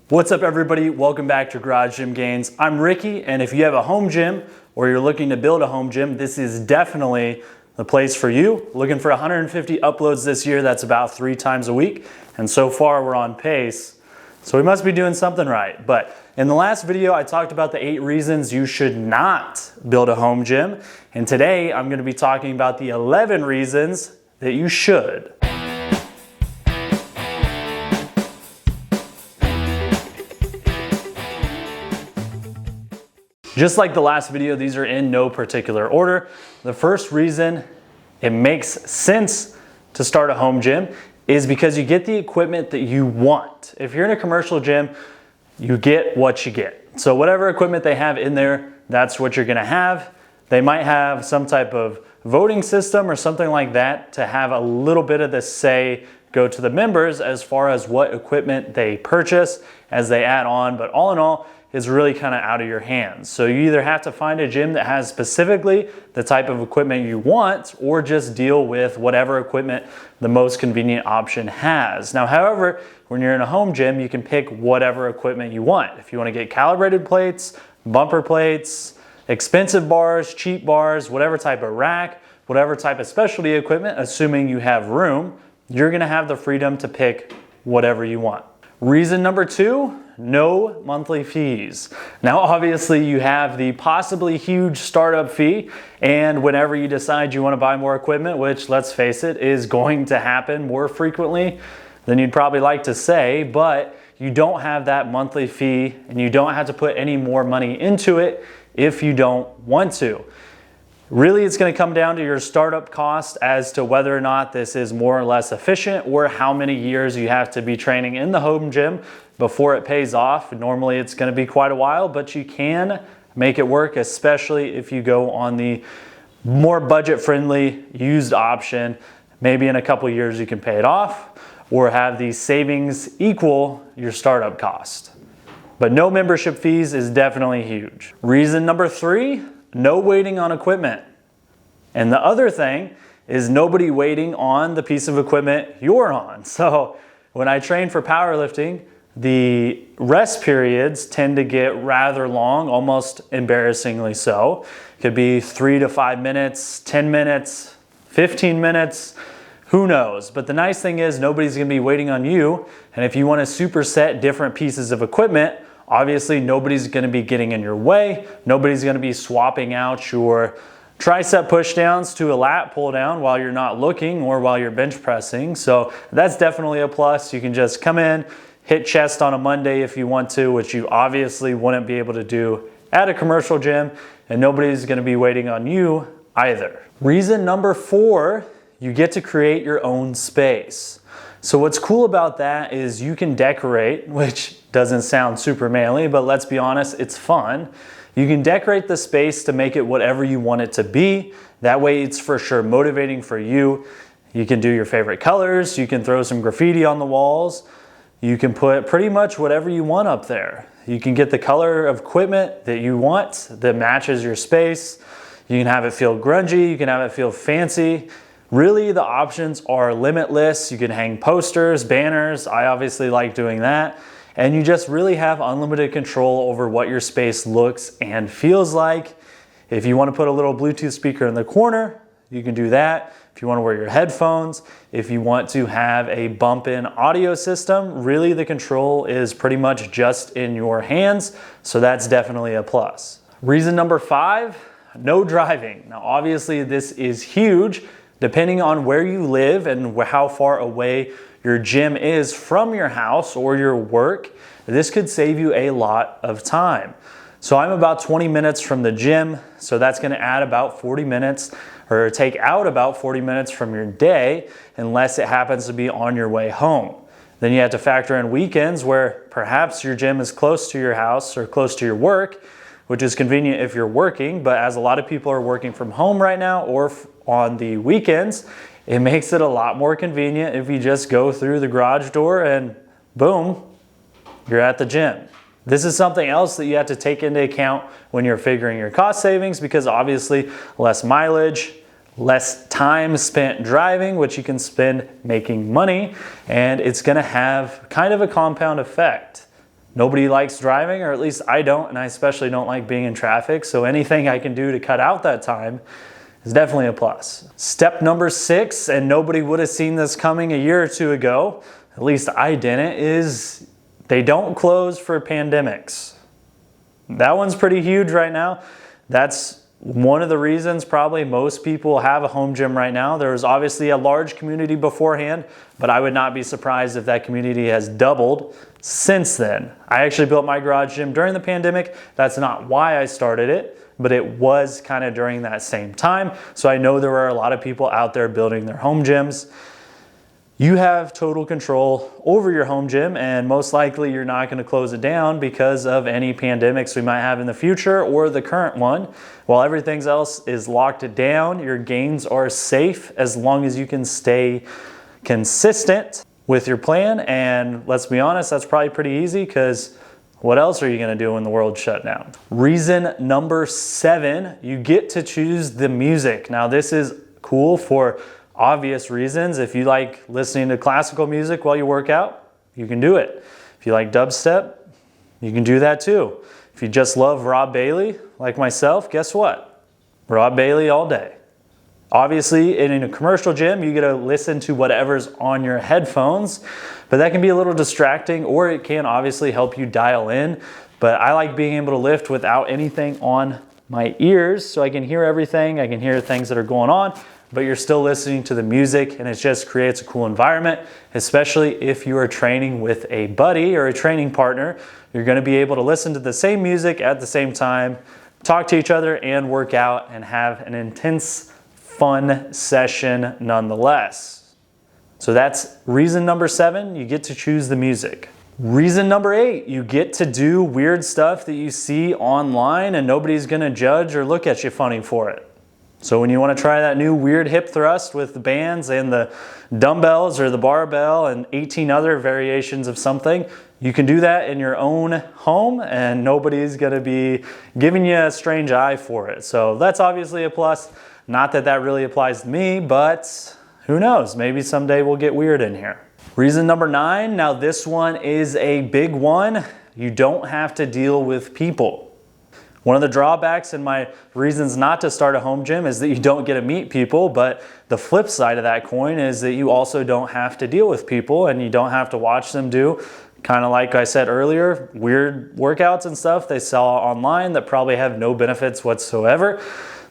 What's up everybody? Welcome back to Garage Gym Gains. I'm Ricky, and if you have a home gym or you're looking to build a home gym, this is definitely the place for you. Looking for 150 uploads this year, that's about 3 times a week. And so far we're on pace. So we must be doing something right. But in the last video, I talked about the 8 reasons you should not build a home gym. And today I'm gonna be talking about the 11 reasons that you should. Just like the last video, these are in no particular order. The first reason it makes sense to start a home gym is because you get the equipment that you want. If you're in a commercial gym, you get what you get. So whatever equipment they have in there, that's what you're gonna have. They might have some type of voting system or something like that to have a little bit of the say go to the members as far as what equipment they purchase as they add on. But all in all, is really kind of out of your hands. So you either have to find a gym that has specifically the type of equipment you want, or just deal with whatever equipment the most convenient option has. Now, however, when you're in a home gym, you can pick whatever equipment you want. If you want to get calibrated plates, bumper plates, expensive bars, cheap bars, whatever type of rack, whatever type of specialty equipment, assuming you have room, you're gonna have the freedom to pick whatever you want. Reason number 2, no monthly fees. Now, obviously you have the possibly huge startup fee, and whenever you decide you want to buy more equipment, which let's face it, is going to happen more frequently than you'd probably like to say, but you don't have that monthly fee and you don't have to put any more money into it if you don't want to. Really, it's going to come down to your startup cost as to whether or not this is more or less efficient, or how many years you have to be training in the home gym before it pays off. Normally it's going to be quite a while, but you can make it work, especially if you go on the more budget-friendly used option. Maybe in a couple years you can pay it off or have the savings equal your startup cost. But no membership fees is definitely huge. Reason number 3, no waiting on equipment. And the other thing is nobody waiting on the piece of equipment you're on. So when I train for powerlifting, the rest periods tend to get rather long, almost embarrassingly so. It could be 3 to 5 minutes, 10 minutes, 15 minutes, who knows? But the nice thing is nobody's gonna be waiting on you. And if you wanna superset different pieces of equipment, obviously nobody's gonna be getting in your way. Nobody's gonna be swapping out your tricep push downs to a lat pull down while you're not looking or while you're bench pressing. So that's definitely a plus. You can just come in, hit chest on a Monday if you want to, which you obviously wouldn't be able to do at a commercial gym, and nobody's gonna be waiting on you either. Reason number 4, you get to create your own space. So what's cool about that is you can decorate, which doesn't sound super manly, but let's be honest, it's fun. You can decorate the space to make it whatever you want it to be. That way it's for sure motivating for you. You can do your favorite colors, you can throw some graffiti on the walls, you can put pretty much whatever you want up there. You can get the color of equipment that you want that matches your space. You can have it feel grungy, you can have it feel fancy. Really, the options are limitless. You can hang posters, banners. I obviously like doing that. And you just really have unlimited control over what your space looks and feels like. If you want to put a little Bluetooth speaker in the corner, you can do that. If you want to wear your headphones, if you want to have a bump-in audio system, really the control is pretty much just in your hands. So that's definitely a plus. Reason number 5, no driving. Now, obviously this is huge. Depending on where you live and how far away your gym is from your house or your work, this could save you a lot of time. So I'm about 20 minutes from the gym, so that's gonna add about 40 minutes or take out about 40 minutes from your day, unless it happens to be on your way home. Then you have to factor in weekends where perhaps your gym is close to your house or close to your work, which is convenient if you're working, but as a lot of people are working from home right now or on the weekends, it makes it a lot more convenient if you just go through the garage door and boom, you're at the gym. This is something else that you have to take into account when you're figuring your cost savings, because obviously less mileage, less time spent driving, which you can spend making money, and it's gonna have kind of a compound effect. Nobody likes driving, or at least I don't, and I especially don't like being in traffic. So anything I can do to cut out that time is definitely a plus. Step number 6, and nobody would have seen this coming a year or two ago, at least I didn't, is they don't close for pandemics. That one's pretty huge right now. That's one of the reasons probably most people have a home gym right now. There was obviously a large community beforehand, but I would not be surprised if that community has doubled since then. I actually built my garage gym during the pandemic. That's not why I started it, but it was kind of during that same time. So I know there are a lot of people out there building their home gyms. You have total control over your home gym, and most likely you're not going to close it down because of any pandemics we might have in the future or the current one. While everything else is locked down, your gains are safe as long as you can stay consistent with your plan. And let's be honest, that's probably pretty easy, because what else are you going to do when the world shut down? Reason number 7, you get to choose the music. Now this is cool for obvious reasons. If you like listening to classical music while you work out, you can do it. If you like dubstep, you can do that too. If you just love Rob Bailey, like myself, guess what? Rob Bailey all day. Obviously, in a commercial gym, you get to listen to whatever's on your headphones, but that can be a little distracting, or it can obviously help you dial in. But I like being able to lift without anything on my ears, so I can hear everything. I can hear things that are going on, but you're still listening to the music, and it just creates a cool environment, especially if you are training with a buddy or a training partner. You're going to be able to listen to the same music at the same time, talk to each other, and work out and have an intense, fun session nonetheless. So that's reason number 7, you get to choose the music. Reason number 8, you get to do weird stuff that you see online and nobody's going to judge or look at you funny for it. So when you want to try that new weird hip thrust with the bands and the dumbbells or the barbell and 18 other variations of something, you can do that in your own home and nobody's going to be giving you a strange eye for it. So that's obviously a plus. Not that that really applies to me, but who knows? Maybe someday we'll get weird in here. Reason number 9, now this one is a big one. You don't have to deal with people. One of the drawbacks and my reasons not to start a home gym is that you don't get to meet people, but the flip side of that coin is that you also don't have to deal with people, and you don't have to watch them do, kind of like I said earlier, weird workouts and stuff they sell online that probably have no benefits whatsoever.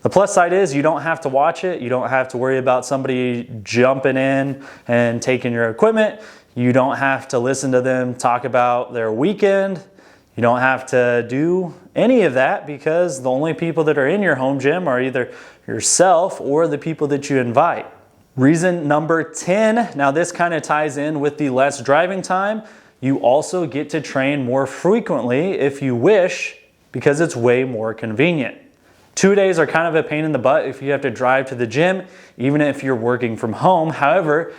The plus side is you don't have to watch it. You don't have to worry about somebody jumping in and taking your equipment. You don't have to listen to them talk about their weekend. You don't have to do any of that, because the only people that are in your home gym are either yourself or the people that you invite. Reason number 10, now this kind of ties in with the less driving time. You also get to train more frequently if you wish, because it's way more convenient. 2 days are kind of a pain in the butt if you have to drive to the gym, even if you're working from home. However,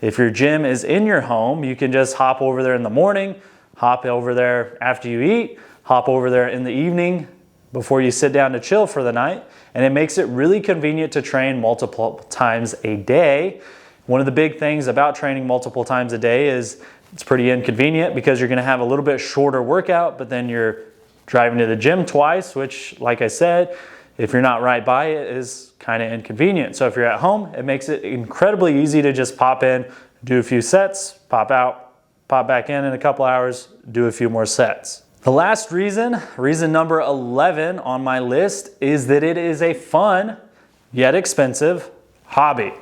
if your gym is in your home, you can just hop over there in the morning, hop over there after you eat, hop over there in the evening before you sit down to chill for the night. And it makes it really convenient to train multiple times a day. One of the big things about training multiple times a day is it's pretty inconvenient, because you're going to have a little bit shorter workout, but then you're driving to the gym twice, which, like I said, if you're not right by it, is kind of inconvenient. So if you're at home, it makes it incredibly easy to just pop in, do a few sets, pop out, pop back in a couple hours, do a few more sets. The last reason, reason number 11 on my list, is that it is a fun yet expensive hobby.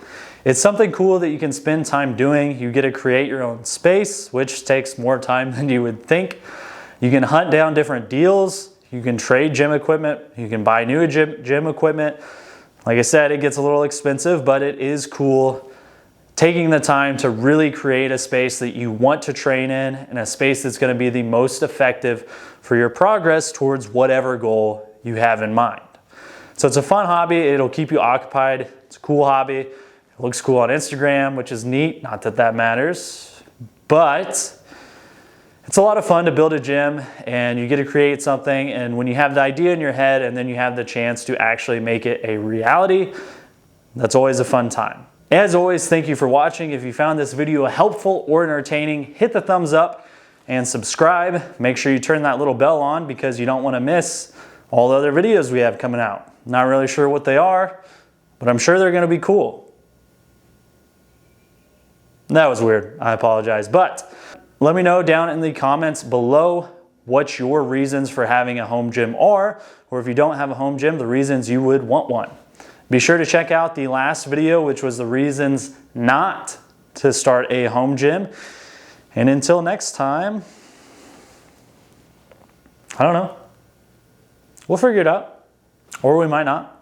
It's something cool that you can spend time doing. You get to create your own space, which takes more time than you would think. You can hunt down different deals. You can trade gym equipment. You can buy new gym equipment. Like I said, it gets a little expensive, but it is cool. Taking the time to really create a space that you want to train in, and a space that's going to be the most effective for your progress towards whatever goal you have in mind. So it's a fun hobby. It'll keep you occupied. It's a cool hobby. It looks cool on Instagram, which is neat. Not that that matters, but it's a lot of fun to build a gym, and you get to create something. And when you have the idea in your head and then you have the chance to actually make it a reality, that's always a fun time. As always, thank you for watching. If you found this video helpful or entertaining, hit the thumbs up. and subscribe. Make sure you turn that little bell on because you don't want to miss all the other videos we have coming out. Not really sure what they are, but I'm sure they're going to be cool. That was weird. I apologize. But let me know down in the comments below what your reasons for having a home gym are, or if you don't have a home gym, the reasons you would want one. Be sure to check out the last video, which was the reasons not to start a home gym. And until next time, I don't know. We'll figure it out, or we might not.